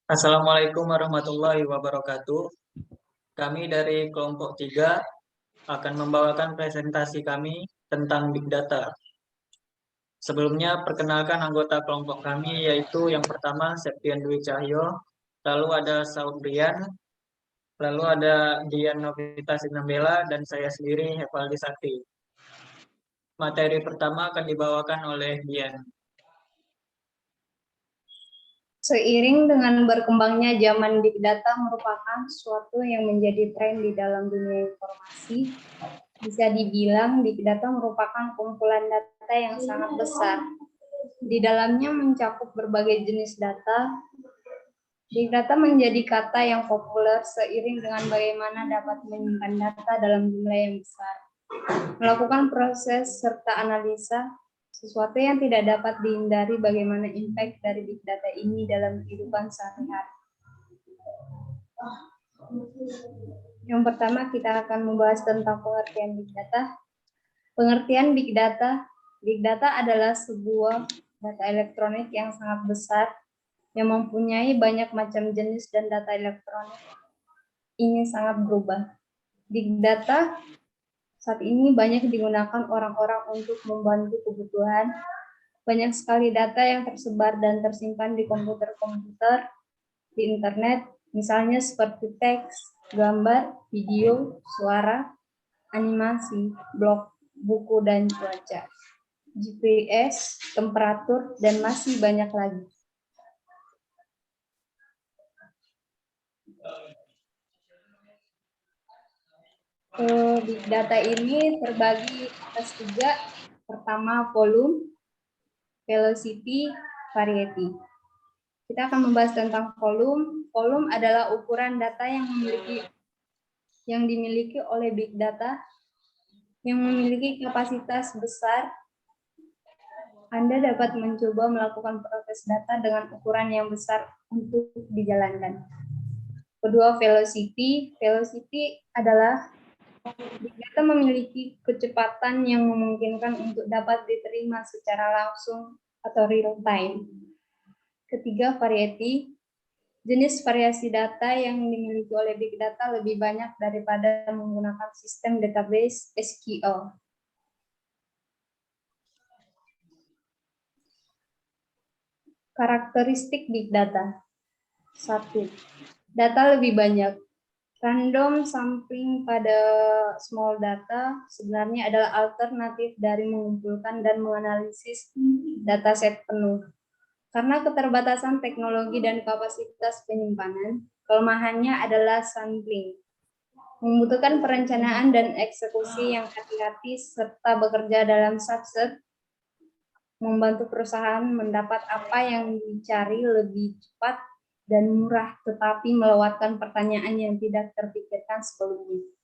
Assalamualaikum warahmatullahi wabarakatuh. Kami dari kelompok 3 akan membawakan presentasi kami tentang Big Data. Sebelumnya, perkenalkan anggota kelompok kami, yaitu yang pertama Septian Dwi Cahyo, lalu ada Saubrian, lalu ada Dian Novita Signambela, dan saya sendiri, Hevaldi Sakti. Materi pertama akan dibawakan oleh Dian. Seiring dengan berkembangnya zaman Big Data merupakan suatu yang menjadi tren di dalam dunia informasi. Bisa dibilang Big Data merupakan kumpulan data yang sangat besar. Di dalamnya mencakup berbagai jenis data. Big Data menjadi kata yang populer seiring dengan bagaimana dapat menyimpan data dalam jumlah yang besar, melakukan proses serta analisa, sesuatu yang tidak dapat dihindari bagaimana impact dari Big Data ini dalam kehidupan sehari-hari. Yang pertama kita akan membahas tentang pengertian Big Data. Pengertian Big Data. Big Data adalah sebuah data elektronik yang sangat besar yang mempunyai banyak macam jenis dan data elektronik. Ini sangat berubah. Big Data saat ini banyak digunakan orang-orang untuk membantu kebutuhan. Banyak sekali data yang tersebar dan tersimpan di komputer-komputer, di internet, misalnya seperti teks, gambar, video, suara, animasi, blog, buku, dan cuaca, GPS, temperatur, dan masih banyak lagi. Big Data ini terbagi atas 3. Pertama, volume, velocity, variety. Kita akan membahas tentang volume. Volume adalah ukuran data yang dimiliki oleh Big Data yang memiliki kapasitas besar. Anda dapat mencoba melakukan proses data dengan ukuran yang besar untuk dijalankan. Kedua, velocity. Velocity adalah Big Data memiliki kecepatan yang memungkinkan untuk dapat diterima secara langsung atau real time. Ketiga, variety. Jenis variasi data yang dimiliki oleh Big Data lebih banyak daripada menggunakan sistem database SQL. Karakteristik Big Data. 1. Data lebih banyak. Random sampling pada small data sebenarnya adalah alternatif dari mengumpulkan dan menganalisis dataset penuh. Karena keterbatasan teknologi dan kapasitas penyimpanan, kelemahannya adalah sampling. Membutuhkan perencanaan dan eksekusi yang hati-hati serta bekerja dalam subset, membantu perusahaan mendapat apa yang dicari lebih cepat dan murah, tetapi melewatkan pertanyaan yang tidak terpikirkan sebelumnya.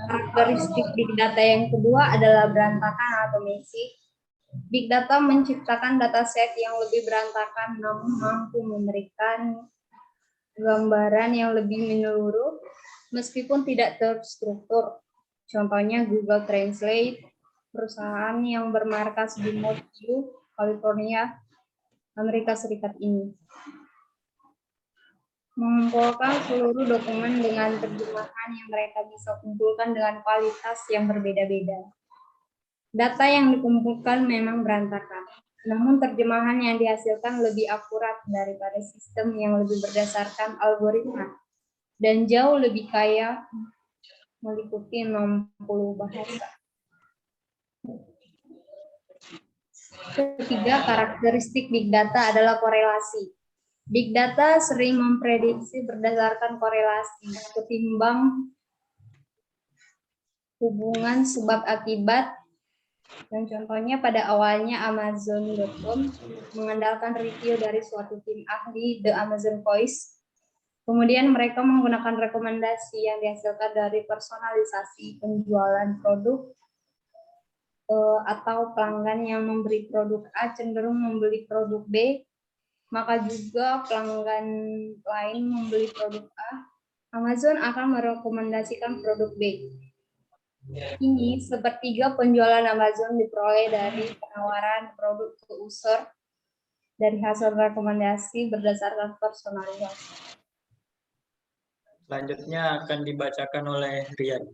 Karakteristik Big Data yang kedua adalah berantakan atau messy. Big Data menciptakan dataset yang lebih berantakan namun mampu memberikan gambaran yang lebih menyeluruh meskipun tidak terstruktur. Contohnya Google Translate, perusahaan yang bermarkas di Mountain View, California, Amerika Serikat ini. Mengumpulkan seluruh dokumen dengan terjemahan yang mereka bisa kumpulkan dengan kualitas yang berbeda-beda. Data yang dikumpulkan memang berantakan, namun terjemahan yang dihasilkan lebih akurat daripada sistem yang lebih berdasarkan algoritma dan jauh lebih kaya, meliputi 60 bahasa. Ketiga, karakteristik Big Data adalah korelasi. Big Data sering memprediksi berdasarkan korelasi ketimbang hubungan sebab akibat. Dan contohnya pada awalnya Amazon.com mengandalkan review dari suatu tim ahli The Amazon Voice. Kemudian mereka menggunakan rekomendasi yang dihasilkan dari personalisasi penjualan produk atau pelanggan yang memberi produk A cenderung membeli produk B, maka juga pelanggan lain membeli produk A, Amazon akan merekomendasikan produk B. Ini sepertiga penjualan Amazon diperoleh dari penawaran produk ke user dari hasil rekomendasi berdasarkan personalisasi. Selanjutnya akan dibacakan oleh Rian.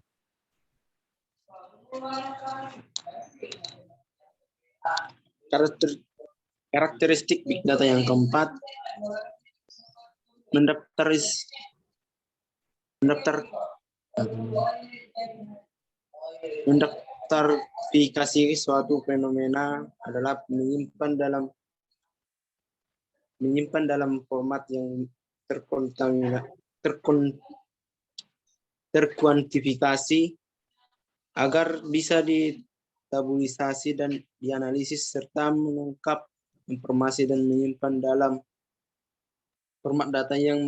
Karakteristik big data yang keempat, mendaftarfikasi suatu fenomena adalah menyimpan dalam format yang terkuantifikasi agar bisa ditabulisasi dan dianalisis serta menangkap informasi dan menyimpan dalam format data yang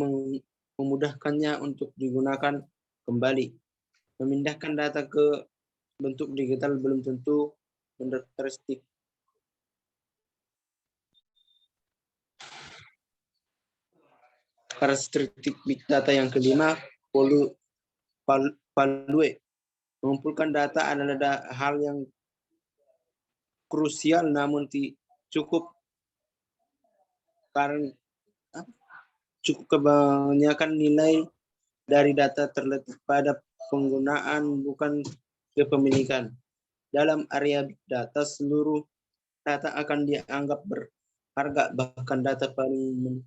memudahkannya untuk digunakan kembali. Memindahkan data ke bentuk digital belum tentu karakteristik. Karakteristik big data yang kelima, value. Mengumpulkan data adalah hal yang krusial namun cukup karena kebanyakan nilai dari data terletak pada penggunaan bukan kepemilikan. Dalam area big data, seluruh data akan dianggap berharga, bahkan data paling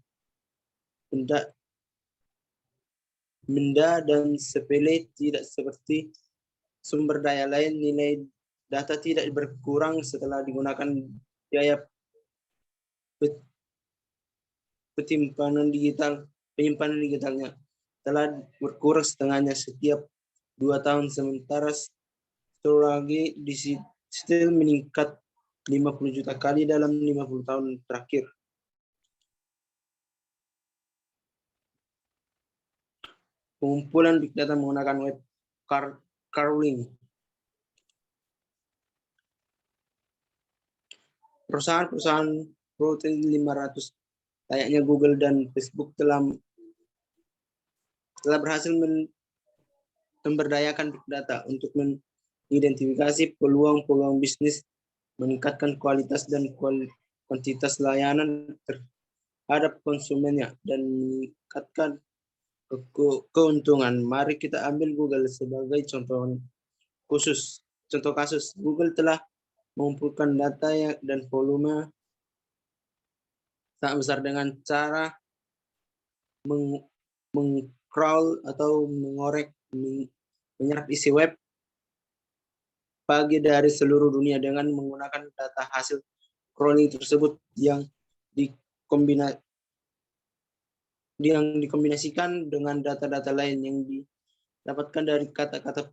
benda dan sepele tidak seperti sumber daya lain. Nilai data tidak berkurang setelah digunakan biaya penyimpanan digitalnya telah berkurang setengahnya setiap 2 tahun, sementara storage digital meningkat 50 juta kali dalam 50 tahun terakhir. Pengumpulan big data menggunakan web crawling. Perusahaan Fortune 500 layaknya Google dan Facebook telah berhasil memberdayakan big data untuk mengidentifikasi peluang-peluang bisnis, meningkatkan kualitas dan kuantitas layanan terhadap konsumennya, dan meningkatkan keuntungan. Mari kita ambil Google sebagai contoh kasus. Google telah mengumpulkan data dan volume sangat besar dengan cara meng-crawl atau menyerap isi web dari seluruh dunia dengan menggunakan data hasil crawling tersebut yang dikombinasikan dengan data-data lain yang didapatkan dari kata-kata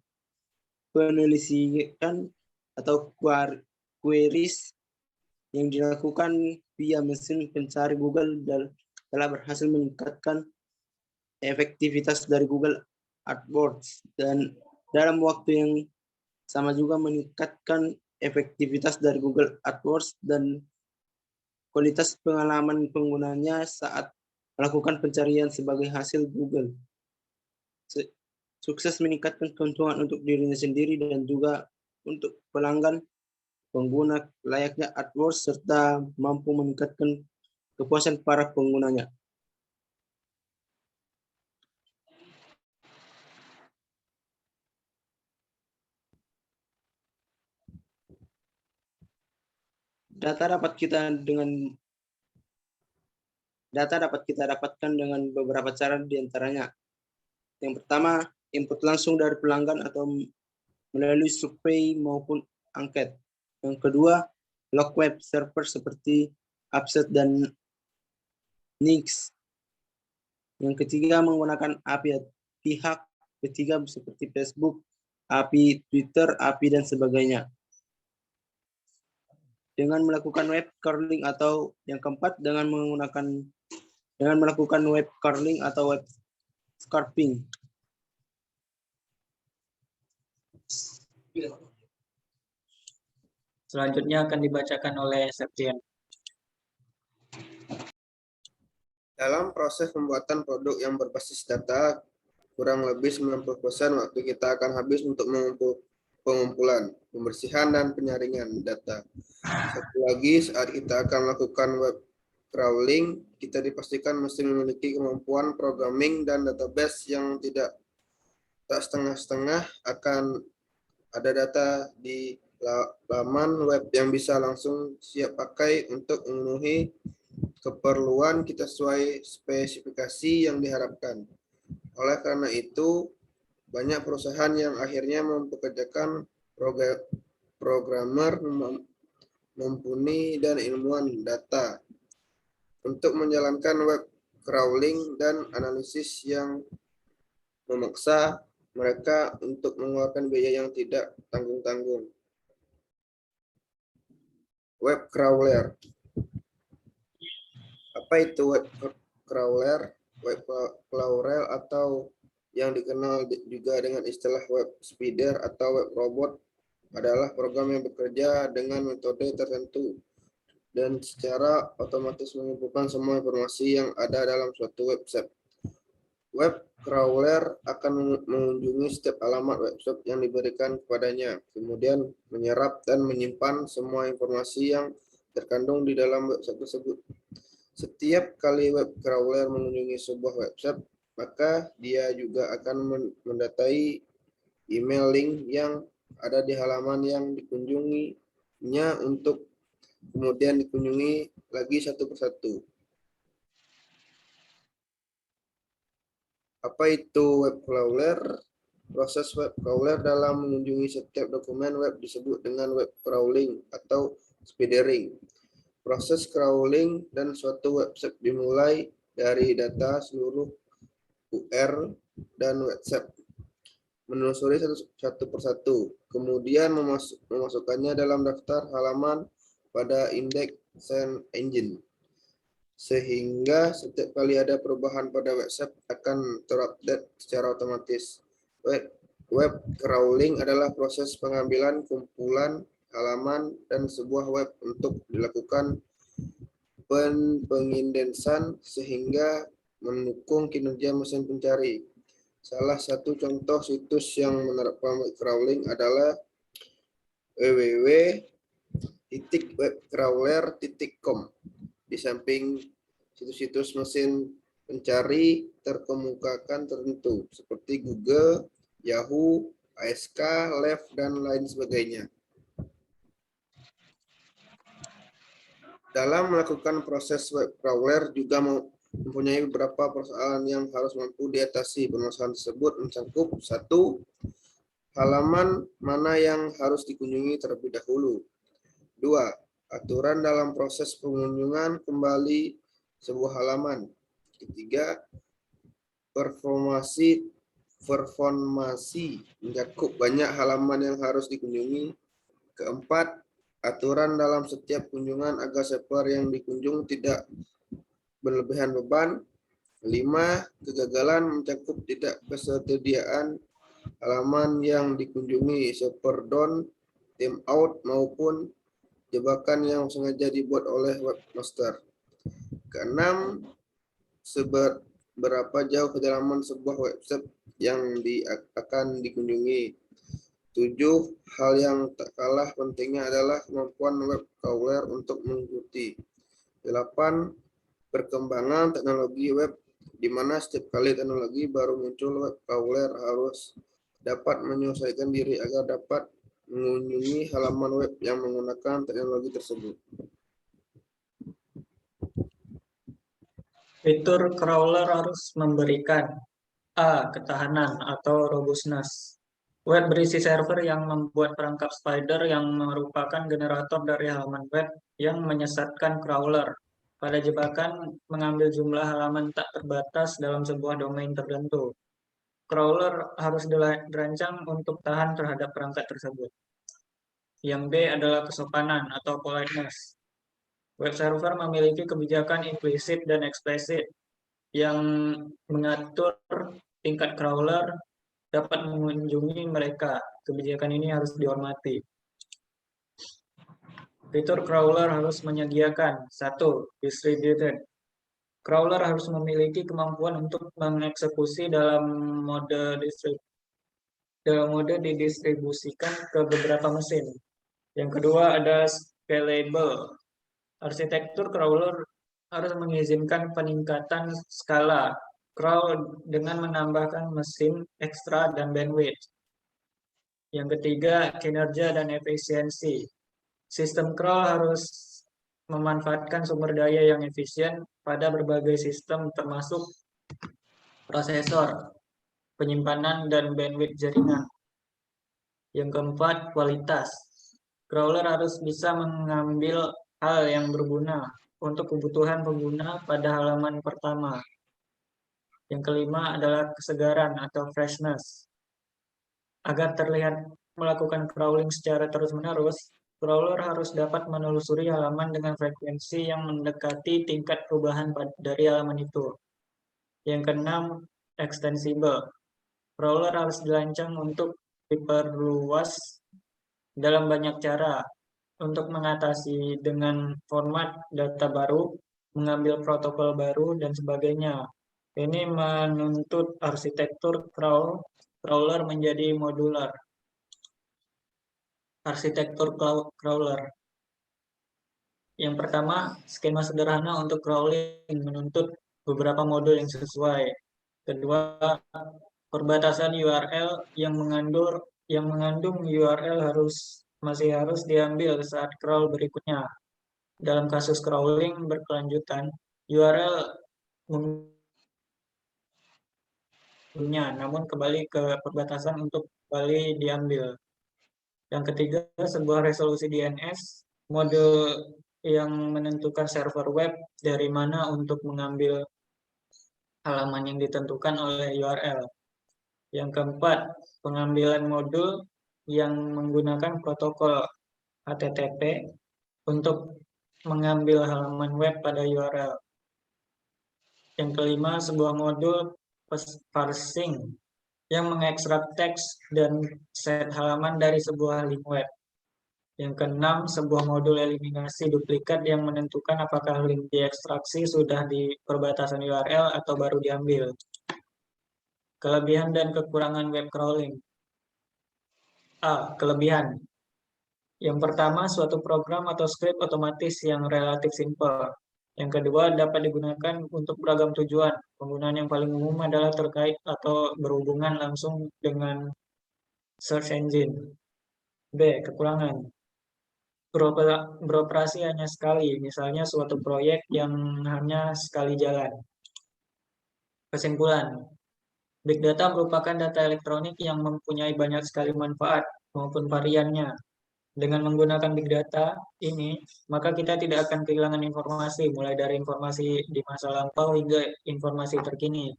penelusuran atau queries yang dilakukan via mesin pencari Google dan telah berhasil meningkatkan efektivitas dari Google AdWords dan dalam waktu yang sama juga meningkatkan efektivitas dari Google AdWords dan kualitas pengalaman penggunanya saat melakukan pencarian sebagai hasil Google. Sukses meningkatkan keuntungan untuk dirinya sendiri dan juga untuk pelanggan pengguna layaknya AdWords serta mampu meningkatkan kepuasan para penggunanya. Data dapat kita dapatkan dengan beberapa cara, diantaranya. Yang pertama, input langsung dari pelanggan atau melalui survei maupun angket. Yang kedua, log web server seperti Upset dan Nix. Yang ketiga, menggunakan API pihak ketiga seperti Facebook, API Twitter, API dan sebagainya. dengan melakukan web crawling, atau yang keempat dengan melakukan web crawling atau web scraping. Selanjutnya akan dibacakan oleh Septian. Dalam proses pembuatan produk yang berbasis data, kurang lebih 90% waktu kita akan habis untuk pengumpulan, pembersihan, dan penyaringan data. Satu lagi, saat kita akan melakukan web crawling, kita dipastikan mesti memiliki kemampuan programming dan database yang tak setengah-setengah akan ada data di laman web yang bisa langsung siap pakai untuk memenuhi keperluan kita sesuai spesifikasi yang diharapkan. Oleh karena itu, banyak perusahaan yang akhirnya mempekerjakan programmer mumpuni dan ilmuwan data untuk menjalankan web crawling dan analisis yang memaksa mereka untuk mengeluarkan biaya yang tidak tanggung-tanggung. Web crawler. Apa itu web crawler? Web crawler atau yang dikenal juga dengan istilah web spider atau web robot adalah program yang bekerja dengan metode tertentu dan secara otomatis mengumpulkan semua informasi yang ada dalam suatu website. Web crawler akan mengunjungi setiap alamat website yang diberikan kepadanya, kemudian menyerap dan menyimpan semua informasi yang terkandung di dalam website tersebut. Setiap kali web crawler mengunjungi sebuah website, maka dia juga akan mendatai email link yang ada di halaman yang dikunjunginya untuk kemudian dikunjungi lagi satu persatu. Apa itu web crawler? Proses web crawler dalam mengunjungi setiap dokumen web disebut dengan web crawling atau spidering. Proses crawling dan suatu website dimulai dari data seluruh URL dan website, menelusuri satu persatu, kemudian memasukkannya dalam daftar halaman pada indeks search engine, sehingga setiap kali ada perubahan pada website akan terupdate secara otomatis. Web crawling adalah proses pengambilan kumpulan halaman dan sebuah web untuk dilakukan pengindesan sehingga mendukung kinerja mesin pencari. Salah satu contoh situs yang menerapkan web crawling adalah www.webcrawler.com. Di samping situs-situs mesin pencari terkemukakan tertentu seperti Google, Yahoo, ASK, Lev, dan lain sebagainya. Dalam melakukan proses web crawler juga mempunyai beberapa persoalan yang harus mampu diatasi. Permasalahan tersebut mencakup: 1. Halaman mana yang harus dikunjungi terlebih dahulu. 2. Aturan dalam proses pengunjungan kembali sebuah halaman. 3. Performasi mencakup banyak halaman yang harus dikunjungi. 4. Aturan dalam setiap kunjungan agar server yang dikunjung tidak berlebihan beban. 5. Kegagalan mencakup tidak ketersediaan halaman yang dikunjungi, server down, timeout, maupun jebakan yang sengaja dibuat oleh webmaster. 6. Seberapa jauh kedalaman sebuah website yang akan dikunjungi. 7. Hal yang tak kalah pentingnya adalah kemampuan web crawler untuk mengikuti. 8. Perkembangan teknologi web, di mana setiap kali teknologi baru muncul, web crawler harus dapat menyesuaikan diri agar dapat mengunjungi halaman web yang menggunakan teknologi tersebut. Fitur crawler harus memberikan: A. Ketahanan atau robustness. Web berisi server yang membuat perangkap spider yang merupakan generator dari halaman web yang menyesatkan crawler pada jebakan mengambil jumlah halaman tak terbatas dalam sebuah domain tertentu. Crawler harus dirancang untuk tahan terhadap perangkat tersebut. Yang B adalah kesopanan atau politeness. Web server memiliki kebijakan implisit dan eksplisit yang mengatur tingkat crawler dapat mengunjungi mereka. Kebijakan ini harus dihormati. Fitur crawler harus menyediakan 1. Distributed. Crawler harus memiliki kemampuan untuk mengeksekusi dalam mode didistribusikan ke beberapa mesin. Yang kedua ada scalable. Arsitektur crawler harus mengizinkan peningkatan skala crawl dengan menambahkan mesin ekstra dan bandwidth. Yang ketiga, kinerja dan efisiensi. Sistem crawl harus memanfaatkan sumber daya yang efisien pada berbagai sistem termasuk prosesor, penyimpanan, dan bandwidth jaringan. Yang keempat, kualitas. Crawler harus bisa mengambil hal yang berguna untuk kebutuhan pengguna pada halaman pertama. Yang kelima adalah kesegaran atau freshness. Agar terlihat melakukan crawling secara terus-menerus, crawler harus dapat menelusuri halaman dengan frekuensi yang mendekati tingkat perubahan dari halaman itu. Yang keenam, extensible. Crawler harus dirancang untuk diperluas dalam banyak cara untuk mengatasi dengan format data baru, mengambil protokol baru, dan sebagainya. Ini menuntut arsitektur crawler menjadi modular. Arsitektur crawler. Yang pertama, skema sederhana untuk crawling menuntut beberapa modul yang sesuai. Kedua, perbatasan URL yang mengandung URL masih harus diambil saat crawl berikutnya. Dalam kasus crawling berkelanjutan, URL namun kembali ke perbatasan untuk kembali diambil. Yang ketiga, sebuah resolusi DNS, mode yang menentukan server web dari mana untuk mengambil halaman yang ditentukan oleh URL. Yang keempat, pengambilan modul yang menggunakan protokol HTTP untuk mengambil halaman web pada URL. Yang kelima, sebuah modul parsing yang mengekstrak teks dan set halaman dari sebuah link web. Yang keenam, sebuah modul eliminasi duplikat yang menentukan apakah link diekstraksi sudah di perbatasan URL atau baru diambil. Kelebihan dan kekurangan web crawling. A. Kelebihan. Yang pertama, suatu program atau script otomatis yang relatif simpel. Yang kedua, dapat digunakan untuk beragam tujuan. Penggunaan yang paling umum adalah terkait atau berhubungan langsung dengan search engine. B. Kekurangan. Beroperasi hanya sekali, misalnya suatu proyek yang hanya sekali jalan. Kesimpulan, Big Data merupakan data elektronik yang mempunyai banyak sekali manfaat maupun variannya. Dengan menggunakan Big Data ini, maka kita tidak akan kehilangan informasi, mulai dari informasi di masa lampau hingga informasi terkini.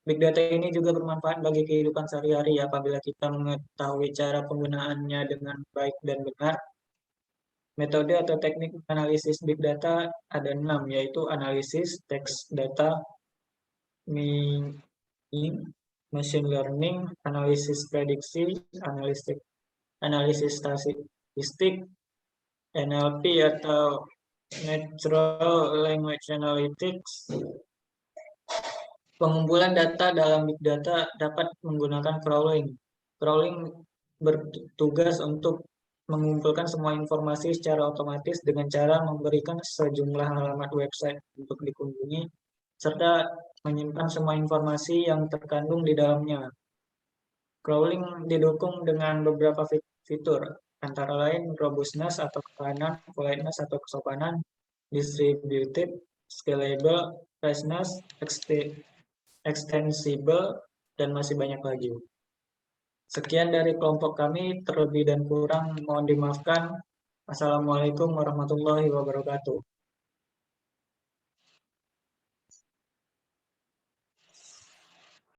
Big Data ini juga bermanfaat bagi kehidupan sehari-hari apabila kita mengetahui cara penggunaannya dengan baik dan benar. Metode atau teknik analisis Big Data ada 6, yaitu analisis, text data, machine learning, analisis prediksi, analisis statistik, NLP atau Natural Language Analytics. Pengumpulan data dalam Big Data dapat menggunakan crawling. Crawling bertugas untuk mengumpulkan semua informasi secara otomatis dengan cara memberikan sejumlah alamat website untuk dikunjungi, serta menyimpan semua informasi yang terkandung di dalamnya. Crawling didukung dengan beberapa fitur, antara lain robustness atau ketahanan, politeness atau kesopanan, distributed, scalable, freshness, extensible, dan masih banyak lagi. Sekian dari kelompok kami, terlebih dan kurang mohon dimaafkan. Assalamualaikum warahmatullahi wabarakatuh.